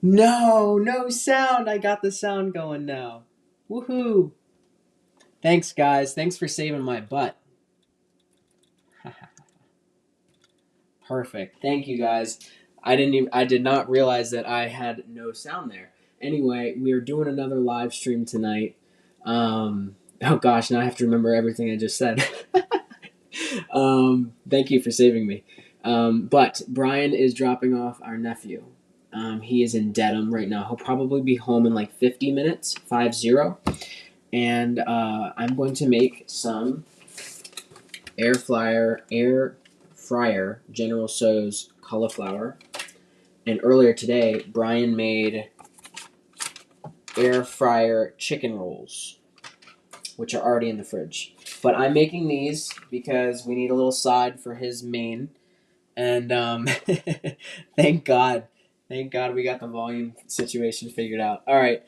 No, no sound. I got the sound going now. Woohoo. Thanks, guys. Thanks for saving my butt. Perfect. Thank you, guys. I did not realize that I had no sound there. Anyway, we are doing another live stream tonight. Oh gosh, now I have to remember everything I just said. Thank you for saving me. But Brian is dropping off our nephew. He is in Dedham right now. He'll probably be home in like 50 minutes, 50. And I'm going to make some air fryer General Tso's cauliflower. And earlier today, Brian made air fryer chicken rolls, which are already in the fridge. But I'm making these because we need a little side for his main. And thank God. Thank God we got the volume situation figured out. All right.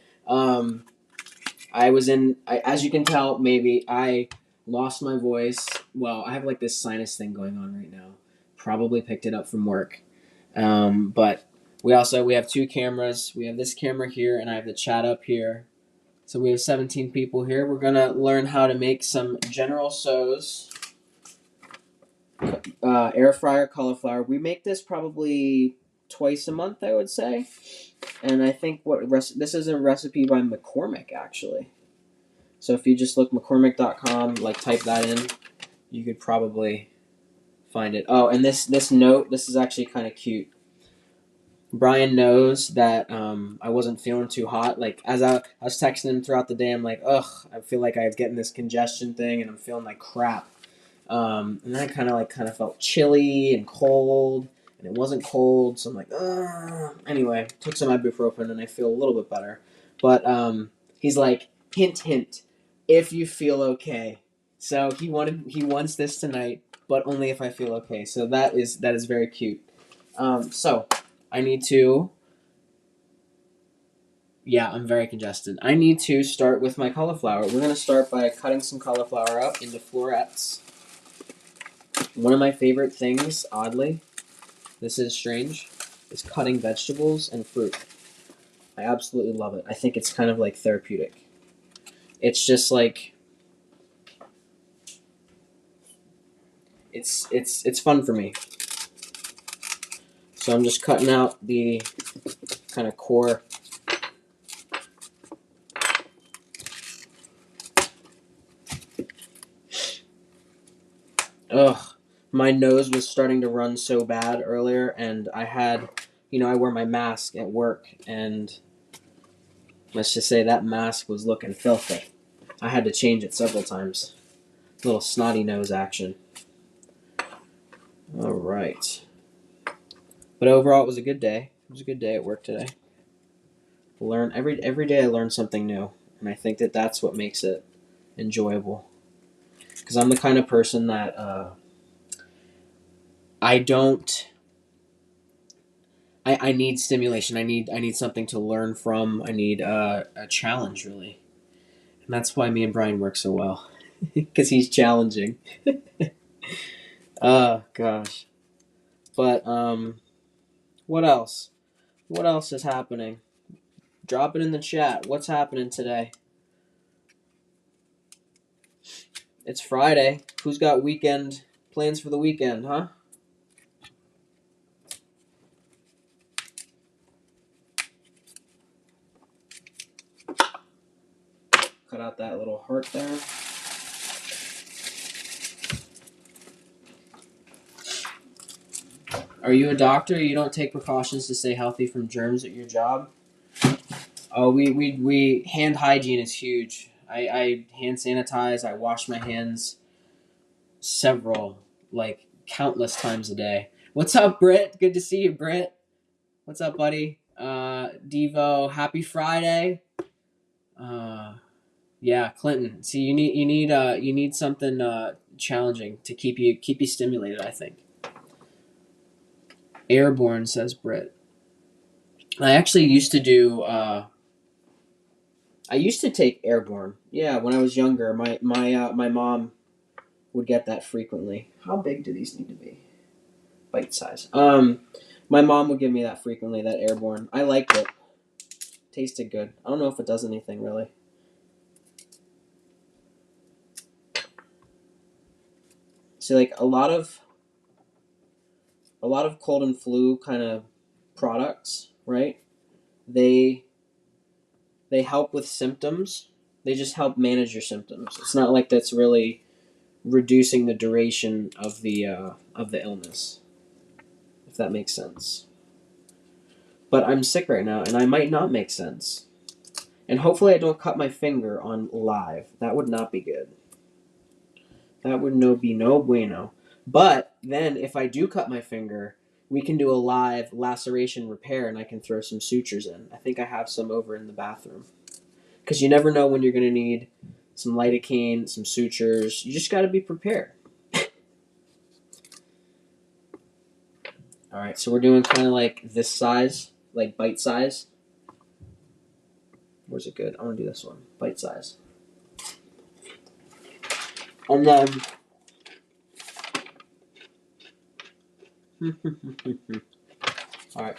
As you can tell, maybe I lost my voice. Well, I have like this sinus thing going on right now. Probably picked it up from work. But we have two cameras. We have this camera here, and I have the chat up here. So we have 17 people here. We're going to learn how to make some General Tso's air fryer cauliflower. We make this probably twice a month, I would say. And I think this is a recipe by McCormick, actually. So if you just look McCormick.com, like type that in, you could probably find it. Oh, and this note, this is actually kind of cute. Brian knows that I wasn't feeling too hot. Like as I was texting him throughout the day, I'm like, ugh, I feel like I was getting this congestion thing, and I'm feeling like crap. And then I kind of felt chilly and cold, and it wasn't cold, so I'm like, ugh. Anyway, took some ibuprofen, and I feel a little bit better. But he's like, hint, hint, if you feel okay. So he wants this tonight, but only if I feel okay. So that is very cute. So I need to. Yeah, I'm very congested. I need to start with my cauliflower. We're gonna start by cutting some cauliflower up into florets. One of my favorite things, oddly, this is strange, is cutting vegetables and fruit. I absolutely love it. I think it's kind of like therapeutic. It's just like it's fun for me. So I'm just cutting out the kind of core. Ugh, my nose was starting to run so bad earlier, and I had, I wear my mask at work, and let's just say that mask was looking filthy. I had to change it several times. A little snotty nose action. All right. But overall, it was a good day. It was a good day at work today. Every day I learn something new, and I think that that's what makes it enjoyable. Because I'm the kind of person that I don't. I need stimulation. I need something to learn from. I need a challenge, really, and that's why me and Brian work so well, because he's challenging. Oh gosh, but what else? What else is happening? Drop it in the chat. What's happening today? It's Friday. Who's got weekend plans for the weekend, huh? Cut out that little heart there. Are you a doctor? You don't take precautions to stay healthy from germs at your job? Oh, we hand hygiene is huge. I hand sanitize. I wash my hands countless times a day. What's up, Britt? Good to see you, Britt. What's up, buddy? Devo, happy Friday. Yeah, Clinton. See, you need something challenging to keep you stimulated, I think. Airborne, says Britt. I actually used to do. I used to take airborne. Yeah, when I was younger, my mom would get that frequently. How big do these need to be? Bite size. My mom would give me that frequently, that Airborne. I liked it. Tasted good. I don't know if it does anything, really. See, like, a lot of cold and flu kind of products, right? They help with symptoms. They just help manage your symptoms. It's not like that's really reducing the duration of the illness, if that makes sense. But I'm sick right now, and I might not make sense. And hopefully I don't cut my finger on live. That would not be good. That would be no bueno. But then if I do cut my finger, we can do a live laceration repair, and I can throw some sutures in. I think I have some over in the bathroom. Because you never know when you're going to need some lidocaine, some sutures. You just got to be prepared. All right, so we're doing kind of like this size, like bite size. Where's it good? I want to do this one, bite size. And then, all right.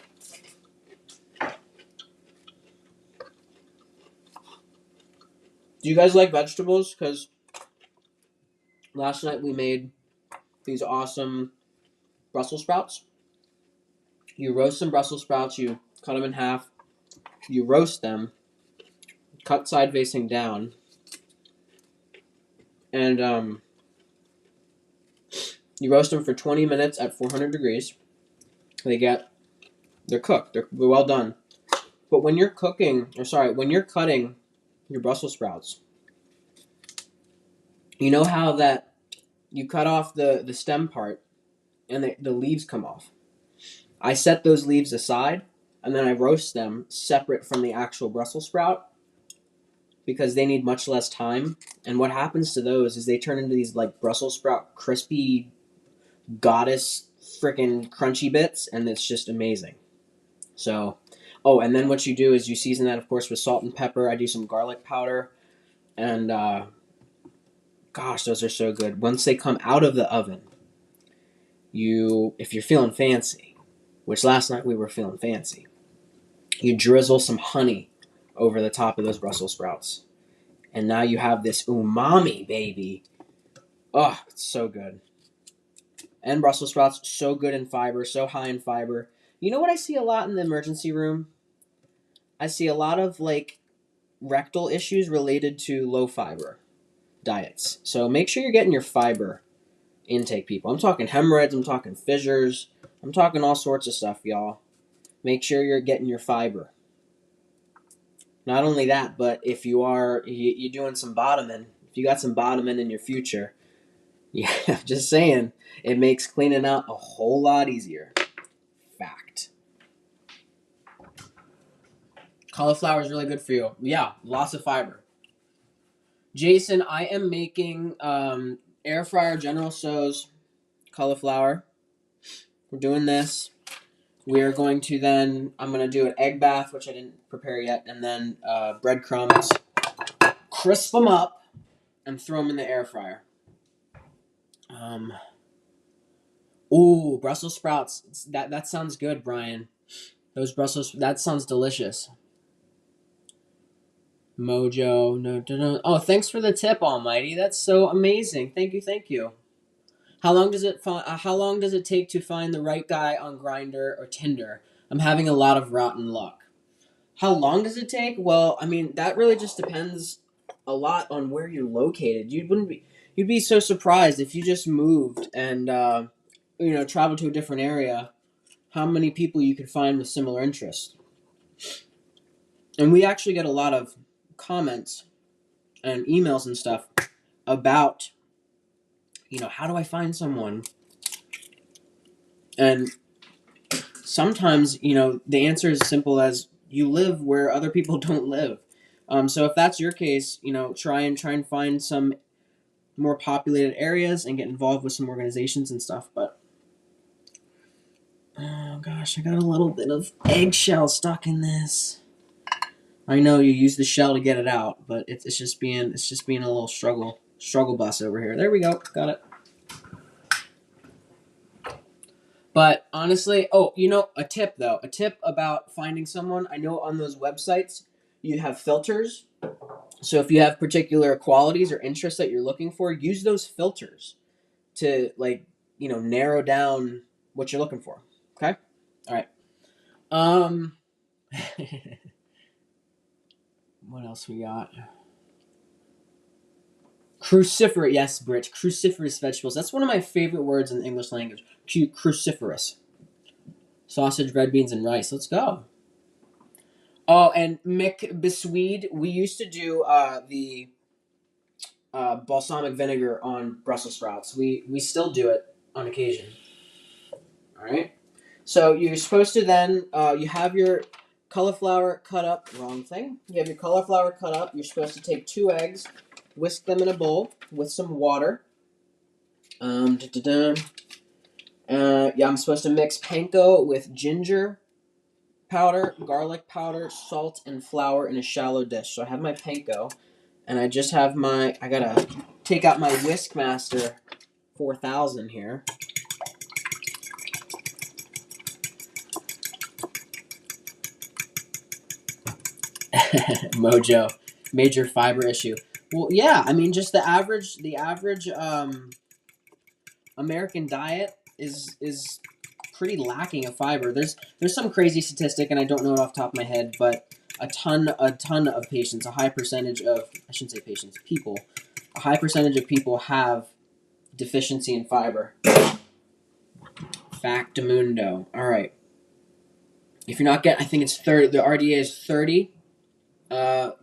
Do you guys like vegetables? Because last night we made these awesome Brussels sprouts. You roast some Brussels sprouts, you cut them in half, you roast them, cut side facing down, and you roast them for 20 minutes at 400 degrees. They're cooked, they're well done. But when you're cutting your Brussels sprouts, you know how that you cut off the stem part and the leaves come off. I set those leaves aside, and then I roast them separate from the actual Brussels sprout because they need much less time. And what happens to those is they turn into these like Brussels sprout crispy goddess freaking crunchy bits, and it's just amazing. So, oh, and then what you do is you season that, of course, with salt and pepper. I do some garlic powder, and gosh, those are so good. Once they come out of the oven, if you're feeling fancy, which last night we were feeling fancy, you drizzle some honey over the top of those Brussels sprouts. And now you have this umami, baby. Oh, it's so good. And Brussels sprouts, so good in fiber, so high in fiber. You know what I see a lot in the emergency room? I see a lot of, like, rectal issues related to low fiber diets. So make sure you're getting your fiber intake, people. I'm talking hemorrhoids, I'm talking fissures, I'm talking all sorts of stuff, y'all. Make sure you're getting your fiber. Not only that, but if you're doing some bottoming, if you got some bottoming in your future, yeah, just saying, it makes cleaning out a whole lot easier. Fact. Cauliflower is really good for you. Yeah, lots of fiber. Jason, I am making air fryer General Tso's cauliflower. We're doing this. We are going to I'm going to do an egg bath, which I didn't prepare yet, and then breadcrumbs. Crisp them up and throw them in the air fryer. Ooh, Brussels sprouts. That sounds good, Brian. That sounds delicious. Mojo, no. Oh, thanks for the tip, Almighty. That's so amazing. Thank you. How long does it take to find the right guy on Grindr or Tinder? I'm having a lot of rotten luck. How long does it take? Well, I mean, that really just depends a lot on where you're located. You'd be so surprised if you just moved and traveled to a different area, how many people you could find with similar interests. And we actually get a lot of comments and emails and stuff about, how do I find someone? And sometimes, the answer is as simple as you live where other people don't live. So if that's your case, try and find some more populated areas and get involved with some organizations and stuff. But oh gosh, I got a little bit of eggshell stuck in this. I know you use the shell to get it out, but it's just being a little struggle bus over here. There we go, got it. But honestly, oh, you know, a tip though, a tip about finding someone. I know on those websites you have filters. So if you have particular qualities or interests that you're looking for, use those filters to like, you know, narrow down what you're looking for. Okay? All right. Um what else we got? Cruciferous, yes, Brit. Cruciferous vegetables. That's one of my favorite words in the English language. Cruciferous. Sausage, red beans, and rice. Let's go. Oh, and Mick Bisweed. We used to do the balsamic vinegar on Brussels sprouts. We still do it on occasion. All right. So you're supposed to then you have your cauliflower cut up. Wrong thing. You have your cauliflower cut up. You're supposed to take 2 eggs, whisk them in a bowl with some water. Yeah, I'm supposed to mix panko with ginger powder, garlic powder, salt, and flour in a shallow dish. So I have my panko, and I just have my. I gotta take out my Whiskmaster 4000 here. Mojo, major fiber issue. Well, yeah, I mean, just the average American diet is pretty lacking of fiber. There's some crazy statistic, and I don't know it off the top of my head, but a ton of patients, a high percentage of I shouldn't say patients, people, a high percentage of people have deficiency in fiber. Factamundo. All right. If you're not getting, I think it's 30. The RDA is 30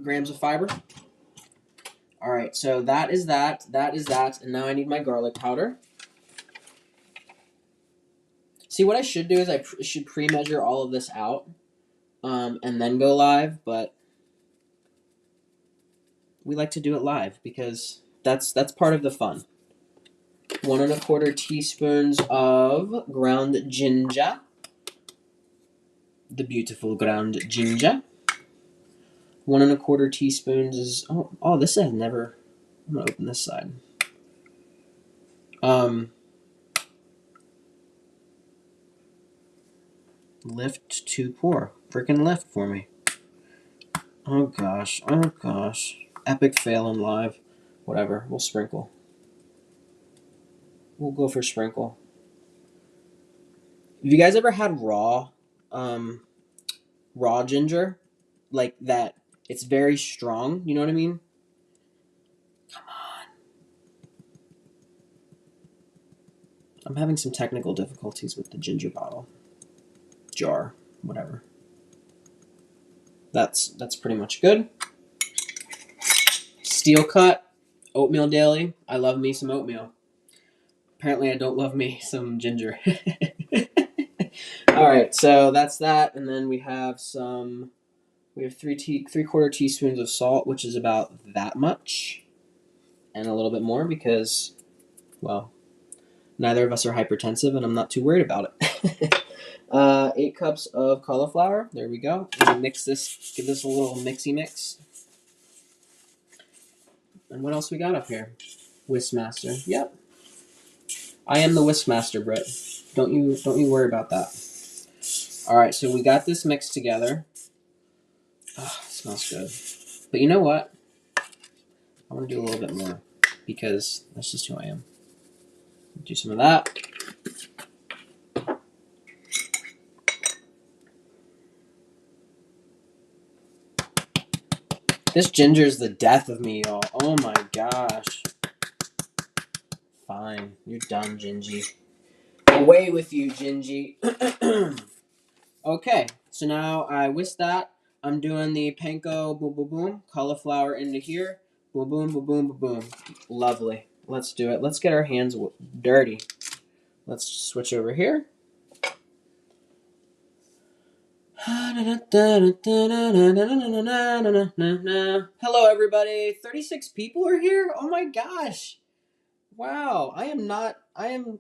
grams of fiber. All right, so that is that, and now I need my garlic powder. See, what I should do is I should pre-measure all of this out, and then go live, but we like to do it live because that's part of the fun. 1 1/4 teaspoons of ground ginger. The beautiful ground ginger. 1 1/4 teaspoons is this has never. I'm gonna open this side. Lift to pour. Freaking lift for me. Oh gosh. Epic fail in live. Whatever. We'll sprinkle. We'll go for sprinkle. Have you guys ever had raw ginger? Like that. It's very strong. You know what I mean? Come on. I'm having some technical difficulties with the ginger bottle. Jar. Whatever. That's pretty much good. Steel cut. Oatmeal daily. I love me some oatmeal. Apparently I don't love me some ginger. All right, so that's that, and then we have 3/4 teaspoons of salt, which is about that much, and a little bit more because, well, neither of us are hypertensive, and I'm not too worried about it. 8 cups of cauliflower. There we go. Mix this. Give this a little mixy mix. And what else we got up here? Whiskmaster. Yep. I am the Whiskmaster, Britt. Don't you worry about that. All right, so we got this mixed together. Oh, it smells good. But you know what? I want to do a little bit more because that's just who I am. Do some of that. This ginger is the death of me, y'all. Oh my gosh. Fine. You're done, Gingy. Away with you, Gingy. Okay, so now I whisk that. I'm doing the panko boom boom boom. Cauliflower into here. Boom boom boom boom boom boom. Lovely. Let's do it. Let's get our hands dirty. Let's switch over here. Hello, everybody. 36 people are here? Oh my gosh. Wow. Wow. I'm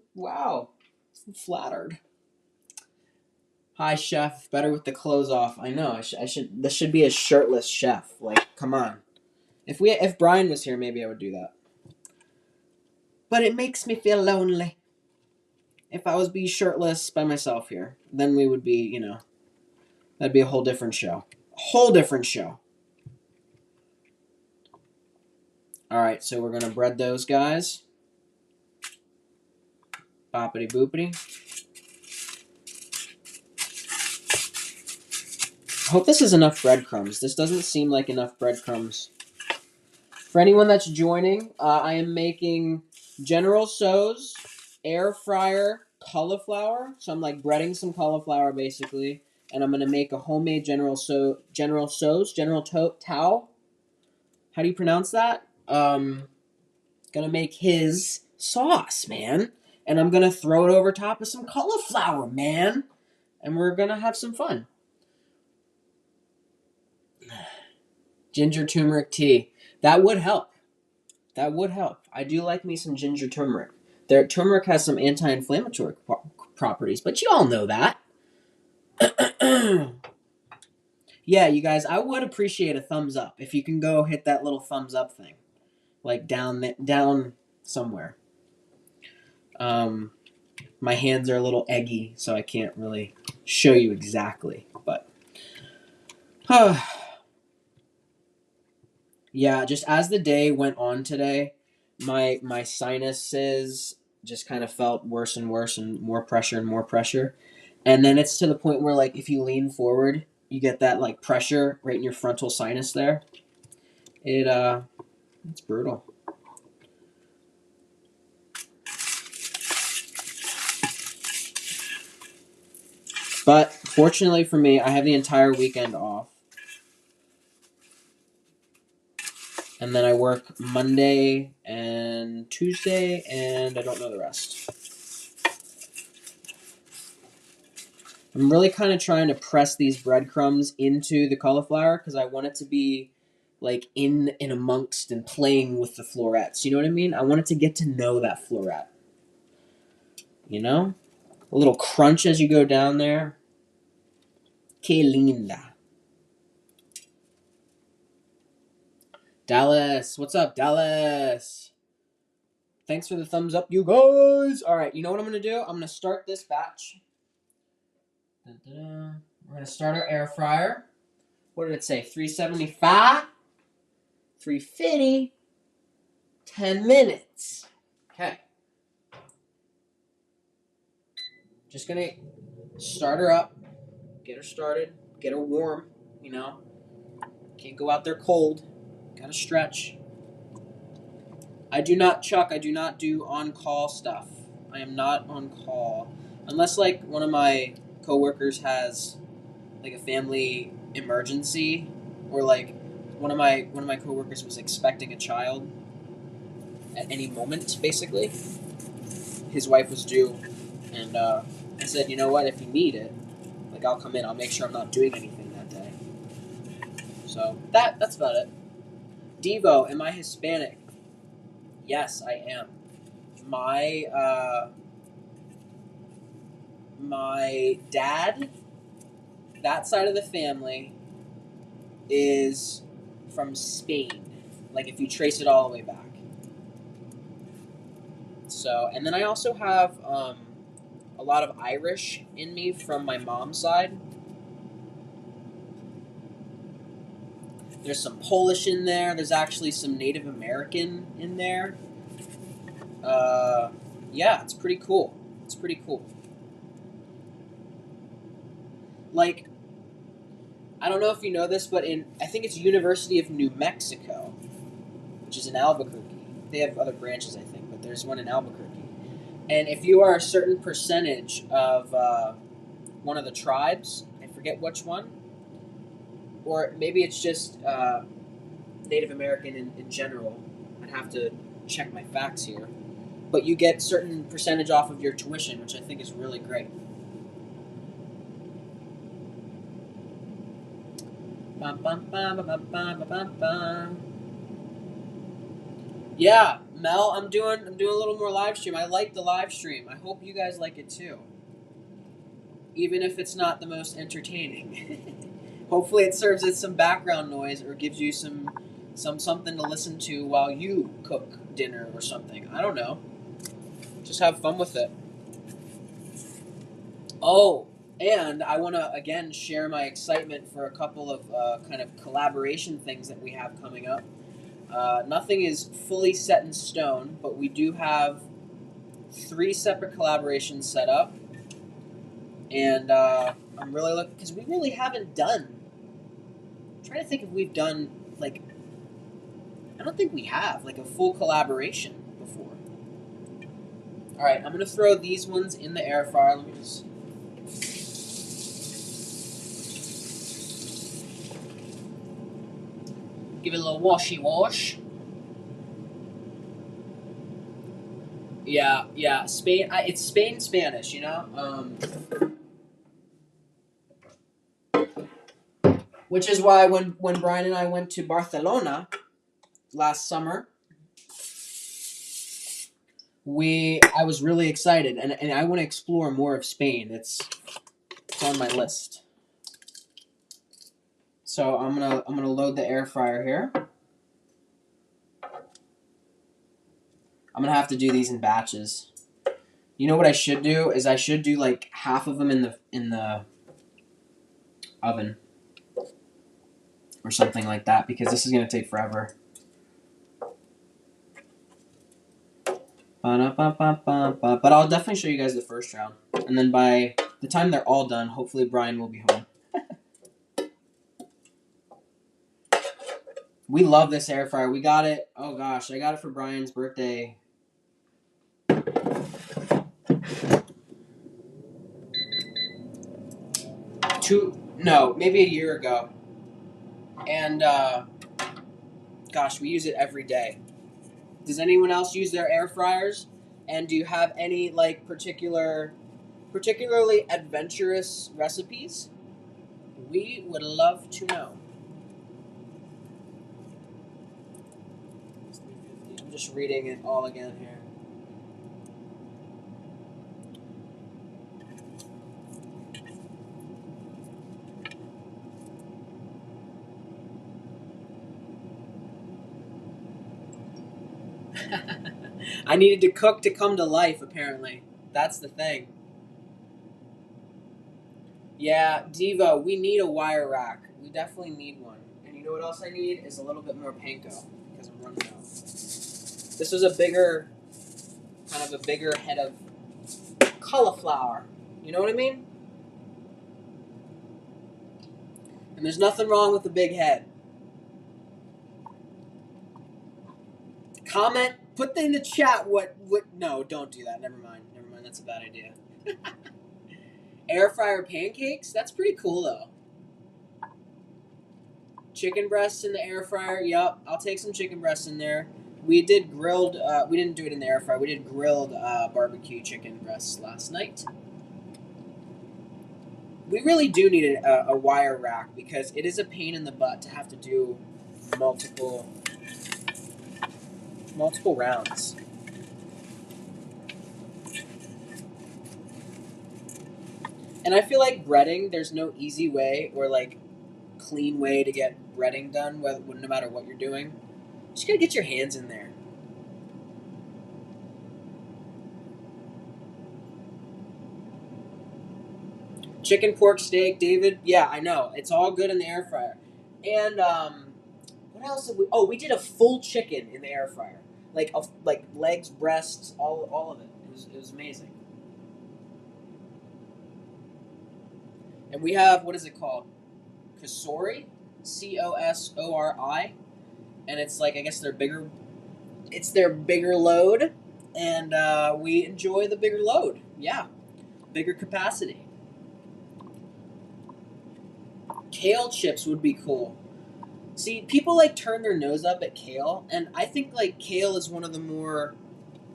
flattered. Hi, chef. Better with the clothes off. I know. I should. This should be a shirtless chef. Like, come on. If Brian was here, maybe I would do that. But it makes me feel lonely. if I was be shirtless by myself here. Then we would be, you know, that'd be a whole different show. A whole different show. All right, so we're gonna bread those guys. Boppity boopity. I hope this is enough breadcrumbs. This doesn't seem like enough breadcrumbs. For anyone that's joining, I am making General Tso's air fryer cauliflower. So I'm like breading some cauliflower basically, and I'm gonna make a homemade General Tso's Tao. How do you pronounce that? Gonna make his sauce, man, and I'm gonna throw it over top of some cauliflower, man, and we're gonna have some fun. Ginger turmeric tea. That would help. That would help. I do like me some ginger turmeric. Turmeric has some anti-inflammatory properties, but you all know that. Yeah, you guys, I would appreciate a thumbs up if you can go hit that little thumbs up thing, like down somewhere. My hands are a little eggy, so I can't really show you exactly, but yeah, just as the day went on today, my sinuses just kind of felt worse and worse, and more pressure and more pressure. And then it's to the point where, like, if you lean forward, you get that, like, pressure right in your frontal sinus there. It's brutal. But fortunately for me, I have the entire weekend off. And then I work Monday and Tuesday, and I don't know the rest. I'm really kind of trying to press these breadcrumbs into the cauliflower because I want it to be like in amongst and playing with the florets. You know what I mean? I want it to get to know that floret. You know? A little crunch as you go down there. Que linda. Dallas. What's up, Dallas? Thanks for the thumbs up, you guys. All right, you know what I'm going to do? I'm going to start this batch. We're going to start our air fryer. What did it say? 375? 350? 10 minutes. Okay. Just going to start her up. Get her started. Get her warm, you know. Can't go out there cold. Gotta stretch. I do not do on-call stuff. I am not on call. Unless, like, one of my coworkers has, like, a family emergency. Or, like, one of my coworkers was expecting a child at any moment, basically. His wife was due. And I said, you know what, if you need it, like, I'll come in. I'll make sure I'm not doing anything that day. So, that's about it. Devo, am I Hispanic? Yes, I am. My dad, that side of the family, is from Spain. Like, if you trace it all the way back. So, and then I also have a lot of Irish in me from my mom's side. There's some Polish in there. There's actually some Native American in there. Yeah, it's pretty cool. It's pretty cool. Like, I don't know if you know this, but I think it's University of New Mexico, which is in Albuquerque. They have other branches, I think, but there's one in Albuquerque. And if you are a certain percentage of one of the tribes, I forget which one, or maybe it's just Native American in general. I'd have to check my facts here. But you get certain percentage off of your tuition, which I think is really great. Yeah, Mel, I'm doing a little more live stream. I like the live stream. I hope you guys like it too. Even if it's not the most entertaining. Hopefully it serves as some background noise or gives you some something to listen to while you cook dinner or something. I don't know. Just have fun with it. Oh, and I want to again share my excitement for a couple of kind of collaboration things that we have coming up. Nothing is fully set in stone, but we do have 3 separate collaborations set up, and I'm really looking because we really haven't done. I'm trying to think if we've done like I don't think we have like a full collaboration before. All right, I'm gonna throw these ones in the air fryer. Let me just. Give it a little washy wash. Yeah, yeah. Spain. It's Spain Spanish, you know. Which is why when Brian and I went to Barcelona last summer, I was really excited, and I want to explore more of Spain. It's on my list. So I'm gonna load the air fryer here. I'm gonna have to do these in batches. You know what I should do is I should do like half of them in the oven or something like that because this is gonna take forever. But I'll definitely show you guys the first round, and then by the time they're all done, hopefully Brian will be home. We love this air fryer. We got it. Oh gosh, I got it for Brian's birthday. Maybe a year ago. And gosh, we use it every day. Does anyone else use their air fryers? And do you have any like particularly adventurous recipes? We would love to know. I'm just reading it all again here. I needed to cook to come to life, apparently. That's the thing. Yeah, Devo, we need a wire rack. We definitely need one. And you know what else I need is a little bit more panko because I'm running out. This was kind of a bigger head of cauliflower. You know what I mean? And there's nothing wrong with the big head. Comment, put in the chat what, no, don't do that. Never mind, that's a bad idea. Air fryer pancakes? That's pretty cool though. Chicken breasts in the air fryer, yep, I'll take some chicken breasts in there. We did grilled, we didn't do it in the air fryer, we did grilled barbecue chicken breasts last night. We really do need a wire rack because it is a pain in the butt to have to do multiple rounds. And I feel like breading, there's no easy way or like clean way to get breading done, no matter what you're doing. You just gotta get your hands in there. Chicken pork steak, David. Yeah, I know. It's all good in the air fryer. And what else did we? Oh, we did a full chicken in the air fryer, like legs, breasts, all of it. It was amazing. And we have, what is it called? Kosori, Cosori, and it's like I guess they're bigger. It's their bigger load, and we enjoy the bigger load. Yeah, bigger capacity. Kale chips would be cool. See, people like turn their nose up at kale, and I think like kale is one of the more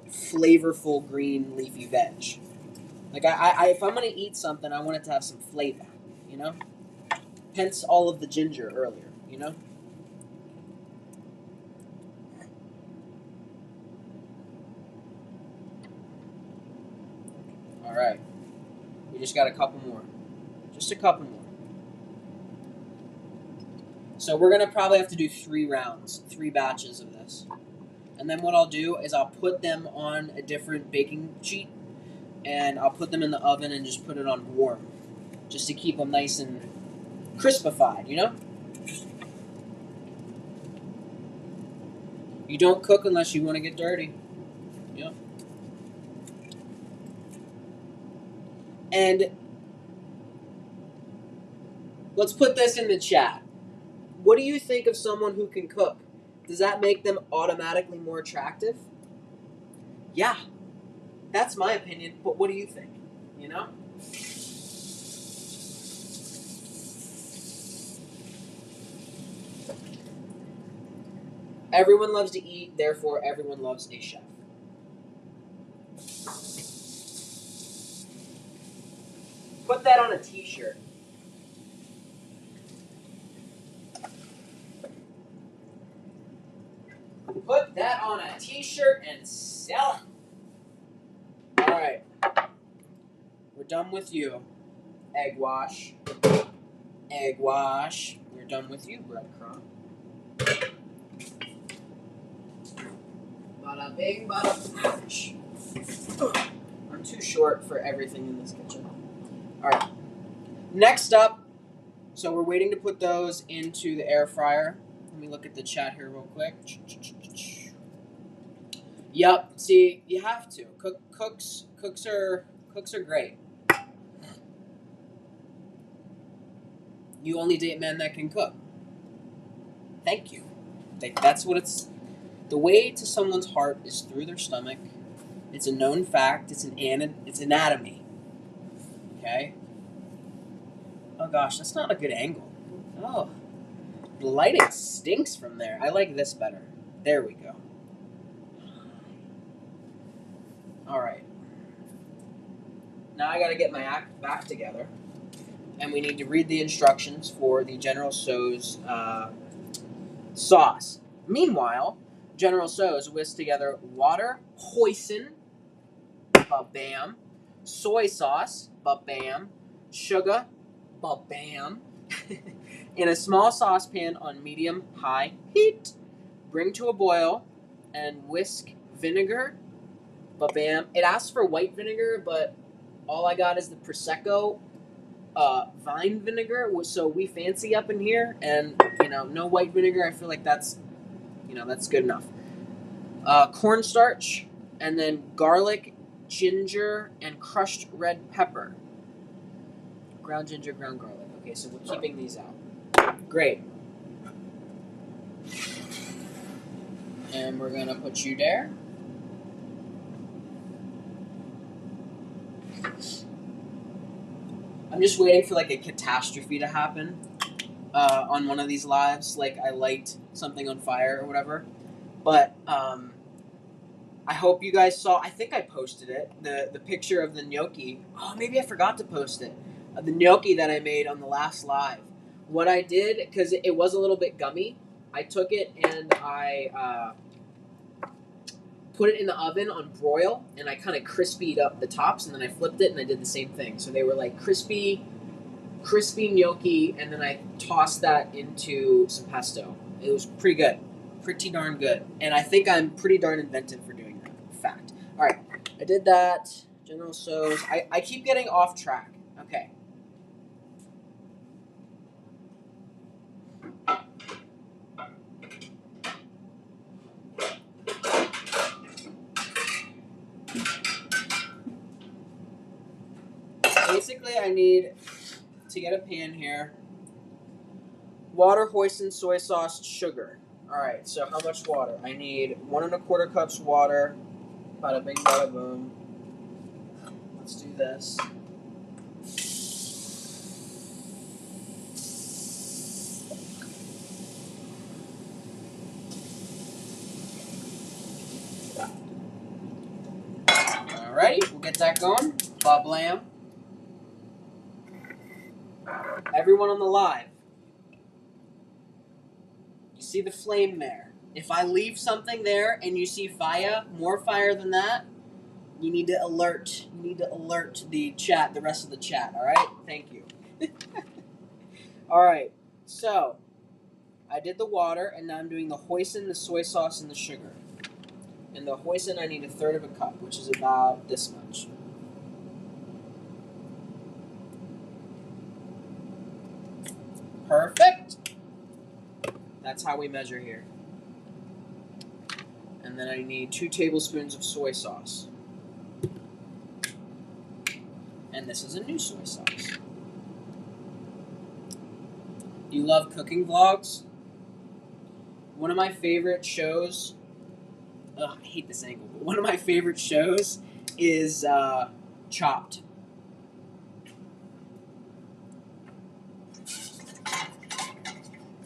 flavorful green leafy veg. Like if I'm gonna eat something, I want it to have some flavor, you know. Hence all of the ginger earlier, you know. All right, we just got a couple more, just a couple more. So we're gonna probably have to do 3 rounds, 3 batches of this, and then what I'll do is I'll put them on a different baking sheet. and I'll put them in the oven and just put it on warm, just to keep them nice and crispified, you know? You don't cook unless you want to get dirty. Yep. And let's put this in the chat. What do you think of someone who can cook? Does that make them automatically more attractive? Yeah, that's my opinion, but what do you think? You know? Everyone loves to eat, therefore everyone loves a chef. Put that on a t-shirt. Put that on a t-shirt and sell it. Alright. We're done with you. Egg wash. Egg wash. We're done with you, breadcrumb. Bada bing, bada bash. I'm too short for everything in this kitchen. Alright. Next up, so we're waiting to put those into the air fryer. Let me look at the chat here real quick. Yep. See, you have to. Cooks are great. You only date men that can cook. Thank you. That's what it's. The way to someone's heart is through their stomach. It's a known fact. It's anatomy. Okay. Oh gosh, that's not a good angle. Oh, the lighting stinks from there. I like this better. There we go. All right. Now I got to get my act back together, and we need to read the instructions for the General Tso's sauce. Meanwhile, General Tso's whisked together water, hoisin, ba-bam, soy sauce, ba-bam, sugar, ba-bam, in a small saucepan on medium-high heat. Bring to a boil and whisk vinegar, ba-bam. It asks for white vinegar, but all I got is the Prosecco vine vinegar, so we fancy up in here, and no white vinegar. I feel like that's good enough. Cornstarch, and then garlic, ginger, and crushed red pepper. Ground ginger, ground garlic. Okay, so we're keeping these out. Great. And we're gonna put you there. I'm just waiting for like a catastrophe to happen on one of these lives, like I light something on fire or whatever. But I hope you guys saw. I think I posted it. The picture of the gnocchi. Oh, maybe I forgot to post it. The gnocchi that I made on the last live. What I did, because it was a little bit gummy, I took it and I put it in the oven on broil, and I kind of crispied up the tops, and then I flipped it and I did the same thing. So they were like crispy gnocchi, and then I tossed that into some pesto. It was pretty good. Pretty darn good. And I think I'm pretty darn inventive for doing that. Fact. All right. I did that. General Tso's. I keep getting off track. Okay. Basically, I need to get a pan here. Water, hoisin, soy sauce, sugar. All right, so how much water? I need 1 1/4 cups water. Bada bing, bada boom. Let's do this. Alrighty, we'll get that going. Bob Lamb. Everyone on the live. You see the flame there. If I leave something there and you see fire, more fire than that, you need to alert. You need to alert the chat, the rest of the chat, alright? Thank you. Alright, so I did the water, and now I'm doing the hoisin, the soy sauce, and the sugar. And the hoisin, I need 1/3 of a cup, which is about this much. Perfect. That's how we measure here. And then I need 2 tablespoons of soy sauce. And this is a new soy sauce. You love cooking vlogs? One of my favorite shows, I hate this angle, but one of my favorite shows is Chopped.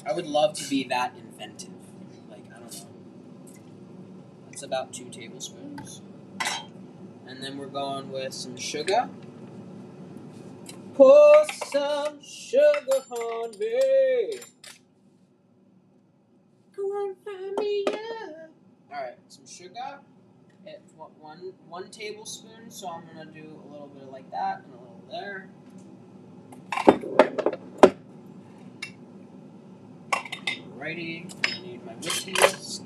I would love to be that inventive. Like, I don't know. That's about 2 tablespoons. And then we're going with some sugar. Pour some sugar on me. Go on, find me up. Alright, some sugar. It's one tablespoon, so I'm gonna do a little bit like that and a little there. Alrighty, I need my whiskey whisk.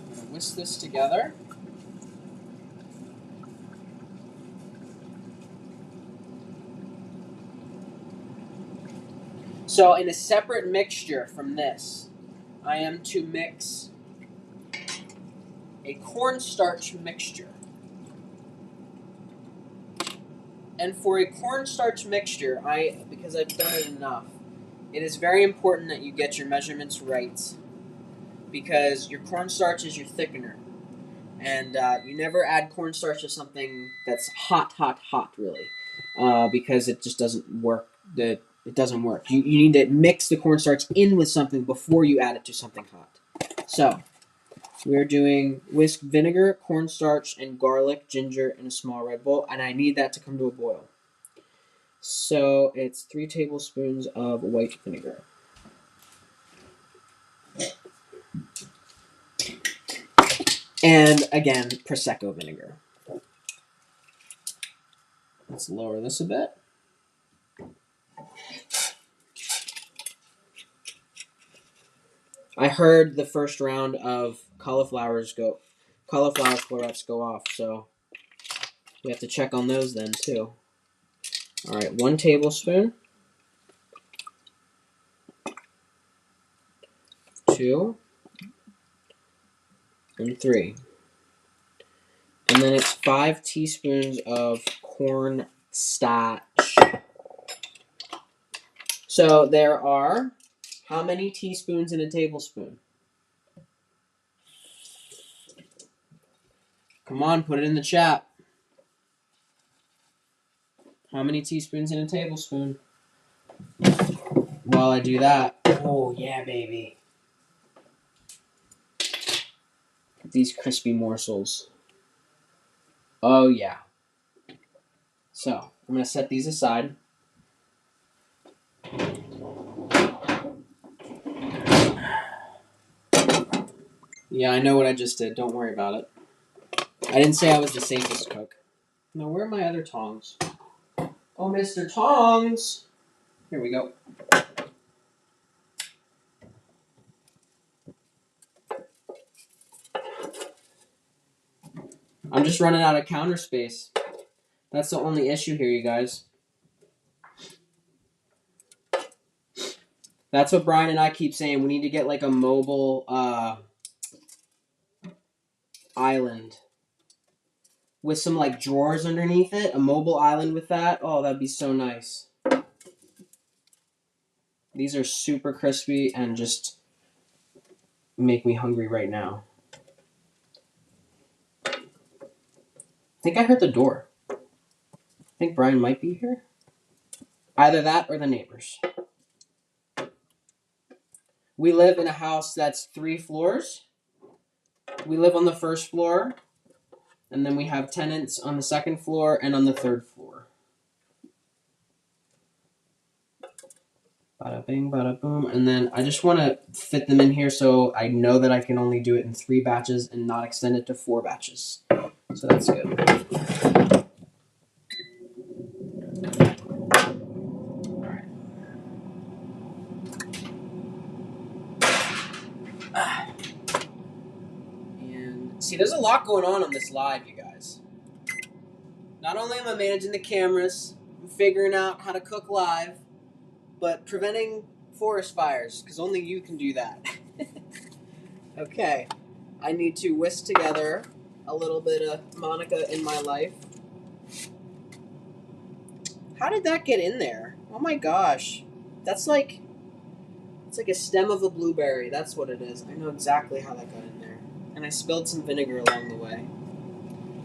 I'm gonna whisk this together. So in a separate mixture from this, I am to mix a cornstarch mixture. And for a cornstarch mixture, because I've done it enough, it is very important that you get your measurements right, because your cornstarch is your thickener. And you never add cornstarch to something that's hot, really, because it just doesn't work. It doesn't work. You need to mix the cornstarch in with something before you add it to something hot. So we're doing whisk vinegar, cornstarch, and garlic, ginger in a small red bowl, and I need that to come to a boil. So it's 3 tablespoons of white vinegar. And again, Prosecco vinegar. Let's lower this a bit. I heard the first round of cauliflower florets go off, so we have to check on those then too. All right, 1 tablespoon, 2, and 3. And then it's 5 teaspoons of cornstarch. So there are how many teaspoons in a tablespoon? Come on, put it in the chat. How many teaspoons in a tablespoon? While I do that, oh yeah, baby. These crispy morsels. Oh yeah. So, I'm going to set these aside. Yeah, I know what I just did. Don't worry about it. I didn't say I was the safest cook. Now, where are my other tongs? Oh, Mr. Tongs! Here we go. I'm just running out of counter space. That's the only issue here, you guys. That's what Brian and I keep saying. We need to get like a mobile island with some like drawers underneath it. A mobile island with that. Oh, that'd be so nice. These are super crispy and just make me hungry right now. I think I heard the door. I think Brian might be here. Either that or the neighbors. We live in a house that's 3 floors. We live on the first floor, and then we have tenants on the second floor and on the third floor. Bada bing, bada boom. And then I just want to fit them in here so I know that I can only do it in 3 batches and not extend it to 4 batches. So that's good. And see, there's a lot going on this live, you guys. Not only am I managing the cameras, I'm figuring out how to cook live, but preventing forest fires, because only you can do that. Okay, I need to whisk together a little bit of Monica in my life. How did that get in there? Oh my gosh. That's like, it's like a stem of a blueberry. That's what it is. I know exactly how that got in there. And I spilled some vinegar along the way.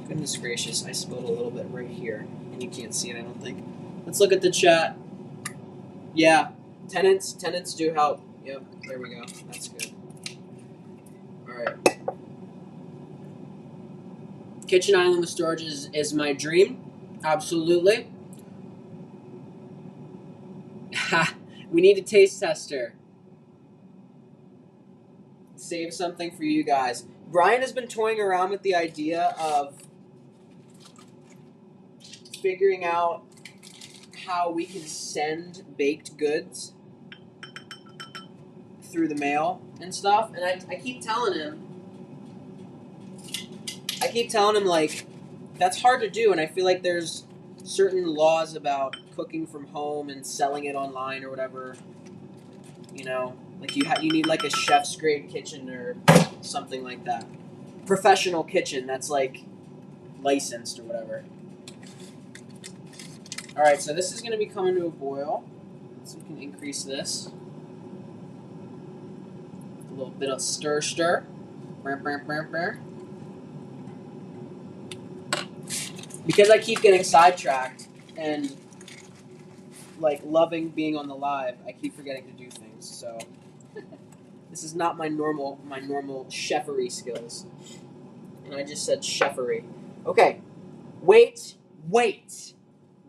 Goodness gracious, I spilled a little bit right here. And you can't see it, I don't think. Let's look at the chat. Yeah, tenants do help. Yep, there we go. That's good. Alright. Kitchen island with storage is my dream. Absolutely. We need a taste tester. Save something for you guys. Brian has been toying around with the idea of figuring out how we can send baked goods through the mail and stuff. And I keep telling him, like, that's hard to do. And I feel like there's certain laws about cooking from home and selling it online or whatever. You know, like you need like a chef's grade kitchen or something like that. Professional kitchen that's like licensed or whatever. All right, so this is going to be coming to a boil. So we can increase this. A little bit of stir. Because I keep getting sidetracked and like loving being on the live, I keep forgetting to do things. So this is not my normal chefery skills. And I just said chefery. Okay. Wait.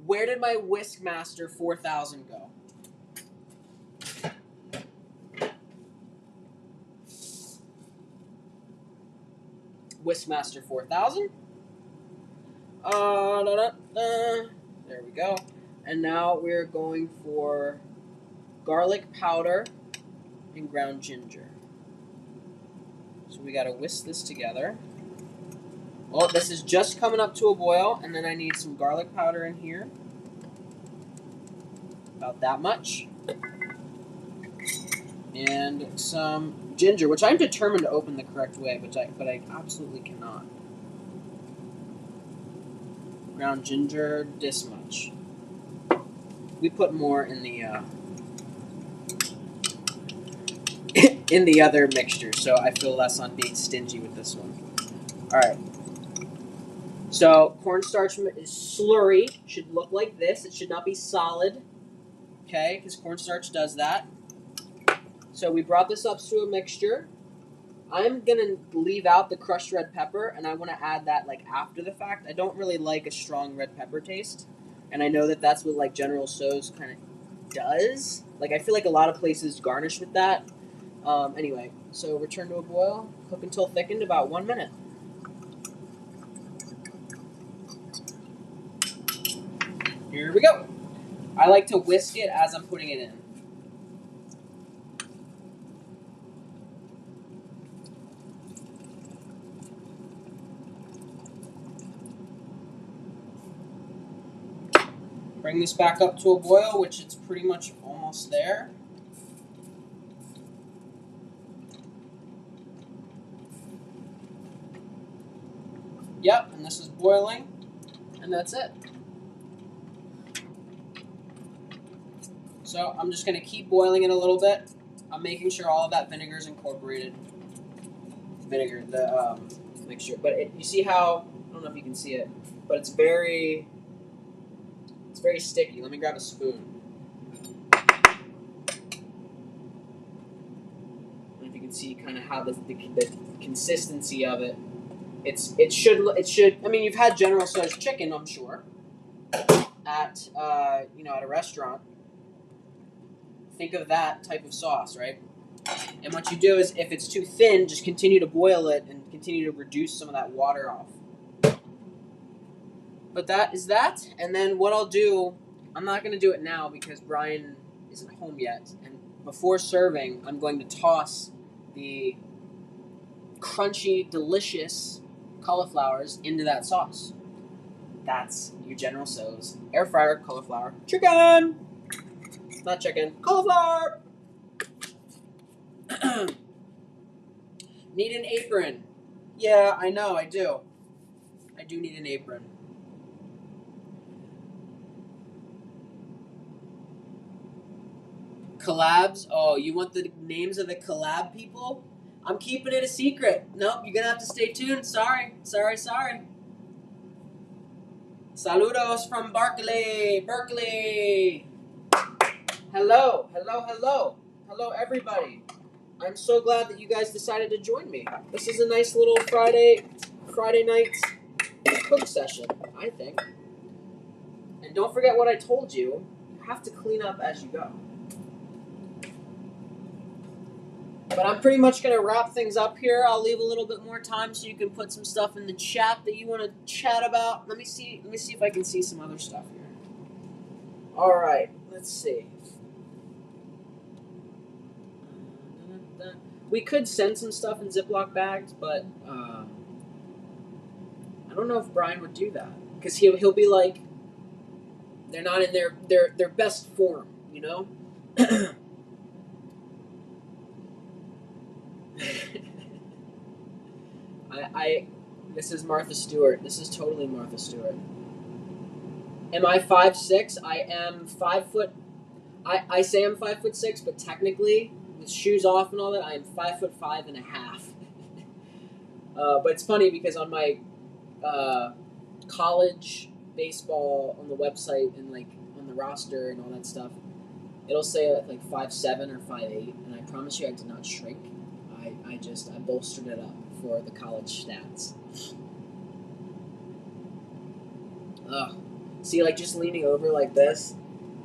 Where did my Whiskmaster 4000 go? Whiskmaster 4000. There we go. And now we're going for garlic powder and ground ginger. So we gotta whisk this together. Oh, this is just coming up to a boil, and then I need some garlic powder in here. About that much. And some ginger, which I'm determined to open the correct way, but I absolutely cannot. Ground ginger, this much. We put more in the in the other mixture, so I feel less on being stingy with this one. All right. So cornstarch slurry should look like this. It should not be solid, okay? Because cornstarch does that. So we brought this up to a mixture. I'm gonna leave out the crushed red pepper, and I want to add that like after the fact. I don't really like a strong red pepper taste, and I know that that's what like General Tso's kind of does. Like I feel like a lot of places garnish with that. Anyway, so return to a boil. Cook until thickened, about 1 minute. Here we go. I like to whisk it as I'm putting it in. Bring this back up to a boil, which it's pretty much almost there. Yep, and this is boiling, and that's it. So I'm just going to keep boiling it a little bit. I'm making sure all of that vinegar is incorporated. Vinegar, the mixture. But you see how, I don't know if you can see it, but it's very sticky. Let me grab a spoon. I don't know if you can see kind of how the consistency of it. It should. I mean, you've had General Tso's chicken, I'm sure, at at a restaurant. Think of that type of sauce, right? And what you do is, if it's too thin, just continue to boil it and continue to reduce some of that water off. But that is that. And then what I'll do, I'm not going to do it now because Brian isn't home yet. And before serving, I'm going to toss the crunchy, delicious cauliflowers into that sauce. That's your General Tso's air fryer cauliflower chicken. Not chicken, cauliflower. Need an apron. Yeah, I know, I do. I do need an apron. Collabs? Oh, you want the names of the collab people? I'm keeping it a secret. Nope, you're gonna have to stay tuned. Sorry. Saludos from Berkeley. Hello, everybody. I'm so glad that you guys decided to join me. This is a nice little Friday night cook session, I think. And don't forget what I told you. You have to clean up as you go. But I'm pretty much going to wrap things up here. I'll leave a little bit more time so you can put some stuff in the chat that you want to chat about. Let me see if I can see some other stuff here. All right, let's see. We could send some stuff in Ziploc bags, but I don't know if Brian would do that because he'll be like, they're not in their best form, you know. This is Martha Stewart. This is totally Martha Stewart. Am I 5'6"? I am 5 foot. I say I'm 5'6", but technically, with shoes off and all that, I am 5'5.5". But it's funny because on my college baseball on the website and like on the roster and all that stuff, it'll say like 5'7" or 5'8", and I promise you, I did not shrink. I bolstered it up for the college stats. Ugh. See, like just leaning over like this,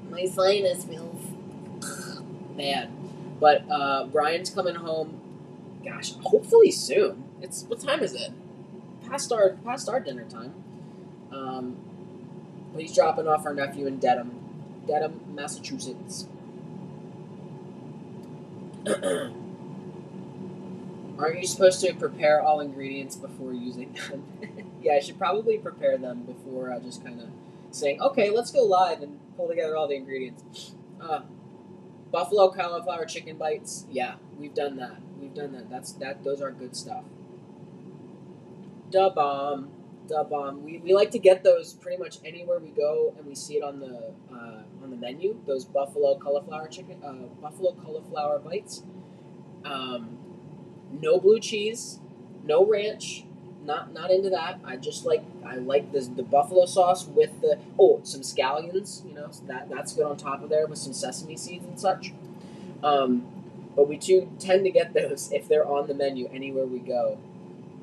my sinus feels bad. But Brian's coming home. Gosh, hopefully soon. What time is it? Past our dinner time. But he's dropping off our nephew in Dedham, Massachusetts. Aren't you supposed to prepare all ingredients before using them? Yeah, I should probably prepare them before just kind of saying, okay, let's go live and pull together all the ingredients. Buffalo cauliflower chicken bites. Yeah, we've done that. Those are good stuff. Da bomb. We like to get those pretty much anywhere we go, and we see it on the menu. Those buffalo cauliflower bites. No blue cheese, no ranch. Not into that. I like the buffalo sauce with some scallions. You know, that's good on top of there with some sesame seeds and such. But we tend to get those if they're on the menu anywhere we go.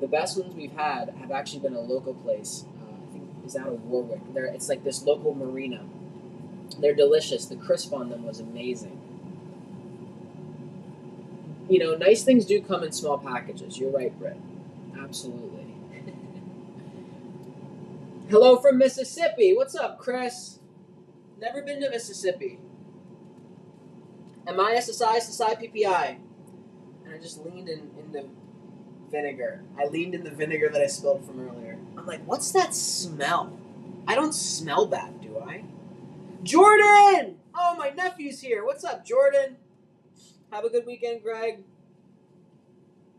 The best ones we've had have actually been a local place. I think it's out of Warwick. It's like this local marina. They're delicious. The crisp on them was amazing. You know, nice things do come in small packages. You're right, Britt. Absolutely. Hello from Mississippi. What's up, Chris? Never been to Mississippi. MISSI, PPI. And I just leaned in the vinegar. I leaned in the vinegar that I spilled from earlier. I'm like, what's that smell? I don't smell that, do I? Jordan! Oh, my nephew's here. What's up, Jordan? Have a good weekend, Greg.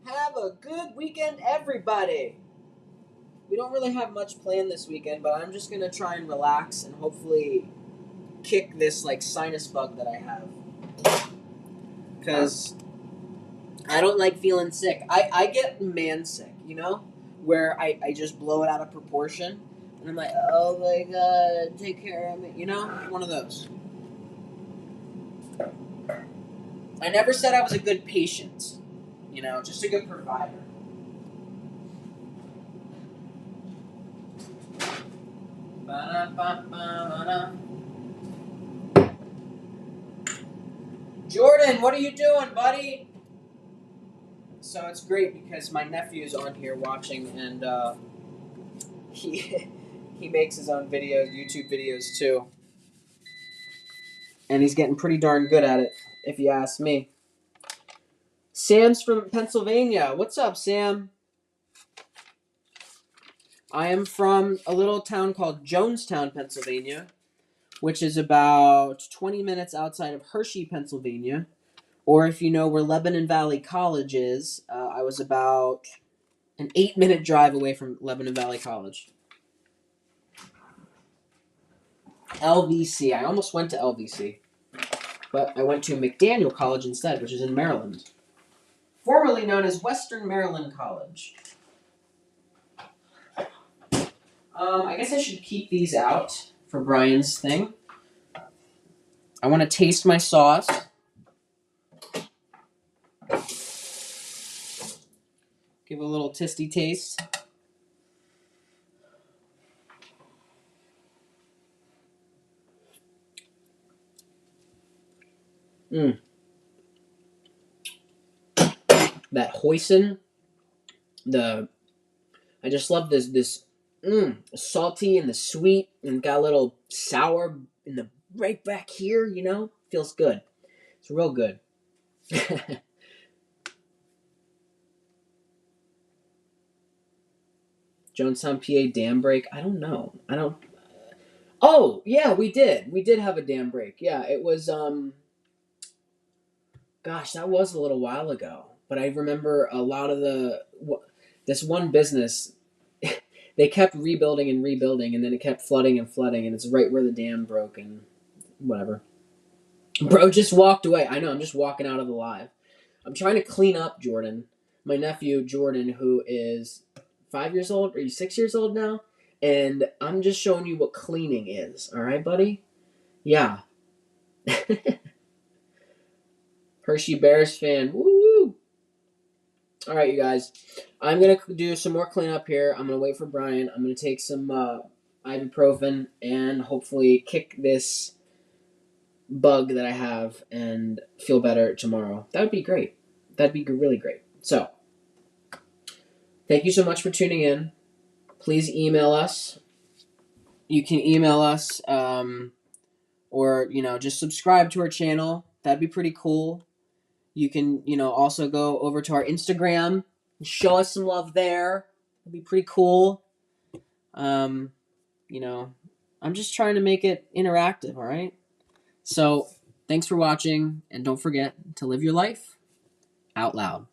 Have a good weekend, everybody. We don't really have much planned this weekend, but I'm just going to try and relax and hopefully kick this like sinus bug that I have. Because I don't like feeling sick. I get man sick, you know? Where I just blow it out of proportion. And I'm like, oh my God, take care of me. You know? One of those. I never said I was a good patient. You know, just a good provider. Jordan, what are you doing, buddy? So it's great because my nephew's on here watching, and he makes his own videos, YouTube videos too, and he's getting pretty darn good at it, if you ask me. Sam's from Pennsylvania. What's up, Sam? I am from a little town called Jonestown, Pennsylvania, which is about 20 minutes outside of Hershey, Pennsylvania. Or if you know where Lebanon Valley College is, I was about an 8-minute drive away from Lebanon Valley College. LVC. I almost went to LVC, but I went to McDaniel College instead, which is in Maryland. Formerly known as Western Maryland College. I guess I should keep these out for Brian's thing. I want to taste my sauce. Give it a little tisty taste. That hoisin, I just love this salty and the sweet, and got a little sour in the right back here. Feels good. It's real good. Jonestown, PA dam break. I don't know. Oh yeah, we did. We did have a dam break. Yeah, it was. Gosh, that was a little while ago. But I remember a lot of this one business. They kept rebuilding and rebuilding, and then it kept flooding and flooding, and it's right where the dam broke and whatever. Bro just walked away. I know. I'm just walking out of the live. I'm trying to clean up Jordan, my nephew Jordan, who is 5 years old. Are you 6 years old now? And I'm just showing you what cleaning is. All right, buddy? Yeah. Hershey Bears fan. Woo! All right, you guys. I'm going to do some more cleanup here. I'm going to wait for Brian. I'm going to take some ibuprofen and hopefully kick this bug that I have and feel better tomorrow. That would be great. That'd be really great. So, thank you so much for tuning in. Please email us. You can email us or, just subscribe to our channel. That'd be pretty cool. You can, also go over to our Instagram and show us some love there. That'd be pretty cool. I'm just trying to make it interactive, all right? So, thanks for watching, and don't forget to live your life out loud.